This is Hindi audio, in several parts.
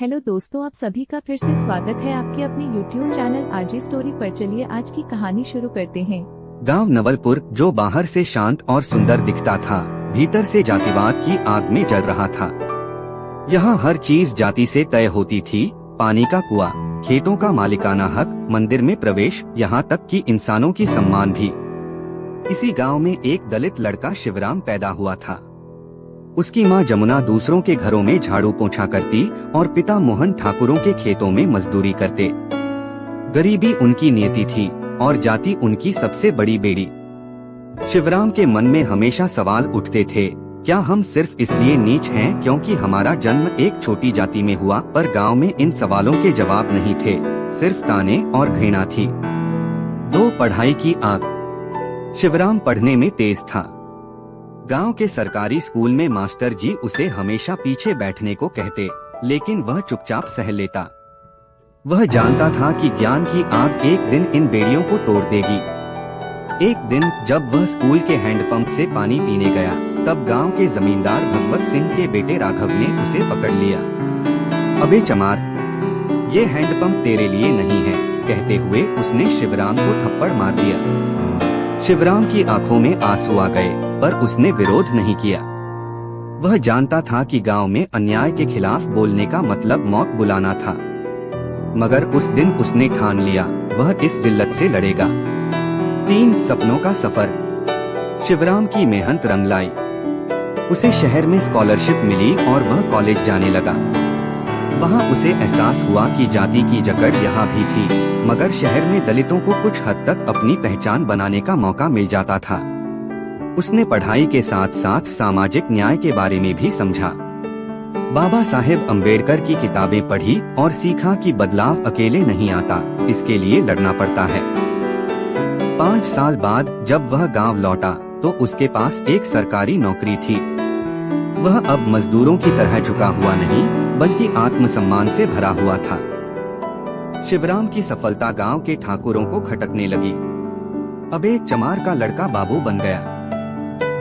हेलो दोस्तों, आप सभी का फिर से स्वागत है आपके अपने YouTube चैनल आरजे स्टोरी पर। चलिए आज की कहानी शुरू करते हैं। गांव नवलपुर, जो बाहर से शांत और सुंदर दिखता था, भीतर से जातिवाद की आग में जल रहा था। यहाँ हर चीज जाति से तय होती थी। पानी का कुआं, खेतों का मालिकाना हक, मंदिर में प्रवेश, यहाँ तक कि इंसानों की सम्मान भी। इसी गांव में एक दलित लड़का शिवराम पैदा हुआ था। उसकी माँ जमुना दूसरों के घरों में झाड़ू पोंछा करती और पिता मोहन ठाकुरों के खेतों में मजदूरी करते। गरीबी उनकी नियति थी और जाति उनकी सबसे बड़ी बेड़ी। शिवराम के मन में हमेशा सवाल उठते थे, क्या हम सिर्फ इसलिए नीच हैं क्योंकि हमारा जन्म एक छोटी जाति में हुआ? पर गांव में इन सवालों के जवाब नहीं थे, सिर्फ ताने और घृणा थी। पढ़ाई की आग। शिवराम पढ़ने में तेज था। गांव के सरकारी स्कूल में मास्टर जी उसे हमेशा पीछे बैठने को कहते, लेकिन वह चुपचाप सह लेता। वह जानता था कि ज्ञान की आग एक दिन इन बेड़ियों को तोड़ देगी। एक दिन जब वह स्कूल के हैंडपंप से पानी पीने गया, तब गांव के जमींदार भगवत सिंह के बेटे राघव ने उसे पकड़ लिया। अबे चमार, ये हैंडपंप तेरे लिए नहीं है, कहते हुए उसने शिवराम को थप्पड़ मार दिया। शिवराम की आंखों में आंसू आ गए, पर उसने विरोध नहीं किया। वह जानता था कि गांव में अन्याय के खिलाफ बोलने का मतलब मौत बुलाना था। मगर उस दिन उसने ठान लिया, वह इस जिल्लत से लड़ेगा। 3 सपनों का सफर। शिवराम की मेहनत रंग लाई। उसे शहर में स्कॉलरशिप मिली और वह कॉलेज जाने लगा। वहाँ उसे एहसास हुआ कि जाति की जकड़ यहाँ भी थी, मगर शहर में दलितों को कुछ हद तक अपनी पहचान बनाने का मौका मिल जाता था। उसने पढ़ाई के साथ साथ सामाजिक न्याय के बारे में भी समझा। बाबा साहेब अम्बेडकर की किताबें पढ़ी और सीखा कि बदलाव अकेले नहीं आता, इसके लिए लड़ना पड़ता है। 5 साल बाद जब वह गांव लौटा तो उसके पास एक सरकारी नौकरी थी। वह अब मजदूरों की तरह झुका हुआ नहीं, बल्कि आत्मसम्मान से भरा हुआ था। शिवराम की सफलता गांव के ठाकुरों को खटकने लगी। अबे चमार का लड़का बाबू बन गया।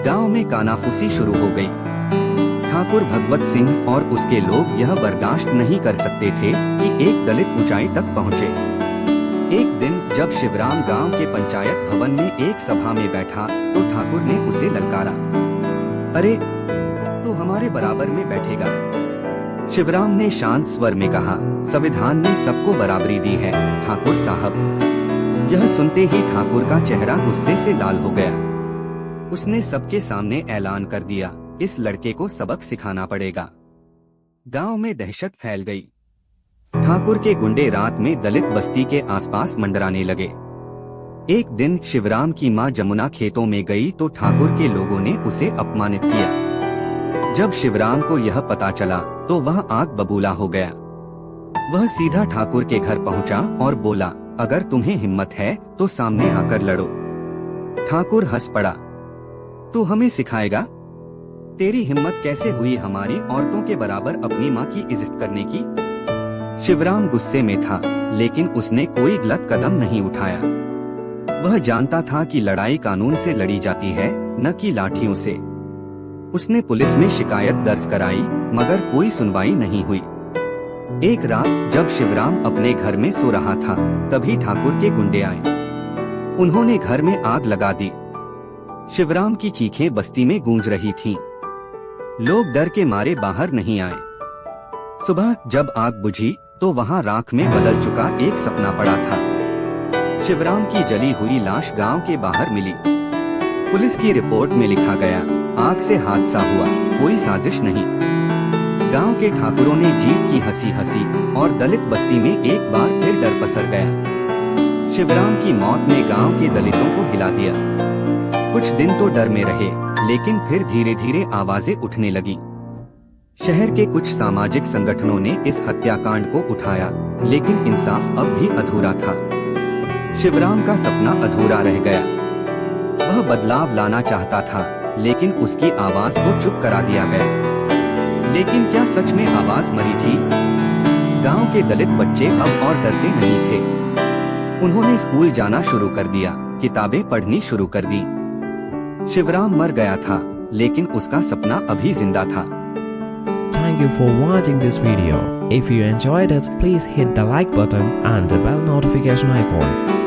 गांव में कानाफूसी शुरू हो गई। ठाकुर भगवत सिंह और उसके लोग यह बर्दाश्त नहीं कर सकते थे कि एक दलित ऊंचाई तक पहुंचे। एक दिन जब शिवराम गांव के पंचायत भवन में एक सभा में बैठा तो ठाकुर ने उसे ललकारा, अरे तू हमारे बराबर में बैठेगा? शिवराम ने शांत स्वर में कहा, संविधान ने सबको बराबरी दी है ठाकुर साहब। यह सुनते ही ठाकुर का चेहरा गुस्से से लाल हो गया। उसने सबके सामने ऐलान कर दिया, इस लड़के को सबक सिखाना पड़ेगा। गांव में दहशत फैल गई। ठाकुर के गुंडे रात में दलित बस्ती के आसपास मंडराने लगे। एक दिन शिवराम की मां जमुना खेतों में गई तो ठाकुर के लोगों ने उसे अपमानित किया। जब शिवराम को यह पता चला तो वह आग बबूला हो गया। वह सीधा ठाकुर के घर पहुंचा और बोला, अगर तुम्हें हिम्मत है तो सामने आकर लड़ो। ठाकुर हंस पड़ा, तू हमें सिखाएगा? तेरी हिम्मत कैसे हुई हमारी औरतों के बराबर अपनी माँ की इज्जत करने की? शिवराम गुस्से में था, लेकिन उसने कोई गलत कदम नहीं उठाया। वह जानता था कि लड़ाई कानून से लड़ी जाती है, न कि लाठियों से। उसने पुलिस में शिकायत दर्ज कराई, मगर कोई सुनवाई नहीं हुई। एक रात जब शिवराम अपने घर में सो रहा था, तभी ठाकुर के गुंडे आए। उन्होंने घर में आग लगा दी। शिवराम की चीखें बस्ती में गूंज रही थीं। लोग डर के मारे बाहर नहीं आए। सुबह जब आग बुझी तो वहां राख में बदल चुका एक सपना पड़ा था। शिवराम की जली हुई लाश गांव के बाहर मिली। पुलिस की रिपोर्ट में लिखा गया, आग से हादसा हुआ, कोई साजिश नहीं। गांव के ठाकुरों ने जीत की हंसी हंसी और दलित बस्ती में एक बार फिर डर पसर गया। शिवराम की मौत ने गांव के दलितों को हिला दिया। कुछ दिन तो डर में रहे, लेकिन फिर धीरे धीरे आवाजें उठने लगी। शहर के कुछ सामाजिक संगठनों ने इस हत्याकांड को उठाया, लेकिन इंसाफ अब भी अधूरा था। शिवराम का सपना अधूरा रह गया। वह बदलाव लाना चाहता था, लेकिन उसकी आवाज को चुप करा दिया गया। लेकिन क्या सच में आवाज मरी थी? गांव के दलित बच्चे अब और डरते नहीं थे। उन्होंने स्कूल जाना शुरू कर दिया, किताबें पढ़नी शुरू कर दी। शिवराम मर गया था, लेकिन उसका सपना अभी जिंदा था। Thank you for watching this video. If you enjoyed it, please hit the like button and the bell notification icon.